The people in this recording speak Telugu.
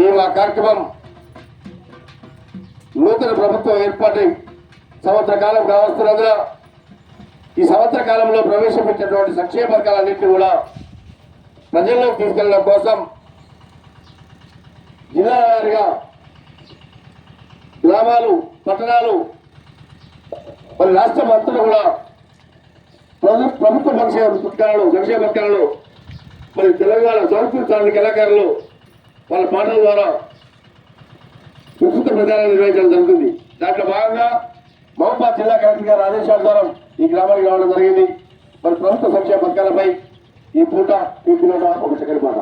ఈ మా కార్యక్రమం నూతన ప్రభుత్వం ఏర్పాటై సంవత్సర కాలం కావస్తున్నందున ఈ సంవత్సర కాలంలో ప్రవేశపెట్టినటువంటి సంక్షేమ పథకాలన్నింటినీ కూడా ప్రజల్లోకి తీసుకెళ్లడం కోసం జిల్లాల వారీగా గ్రామాలు పట్టణాలు మరి రాష్ట్రం అంతా కూడా ప్రభుత్వ సంక్షేమ పథకాలను మరి తెలంగాణ సంస్కృతి కళాకారులు వాళ్ళ పాటల ద్వారా విస్తృత ప్రచారం నిర్వహించడం జరుగుతుంది. దాంట్లో భాగంగా మహబూబాబాద్ జిల్లా కలెక్టర్ గారి ఆదేశాల ద్వారా ఈ గ్రామానికి రావడం జరిగింది. మరి ప్రభుత్వ సంక్షేమ పథకాలపై ఈ పూట ఒక చక్కని పాట.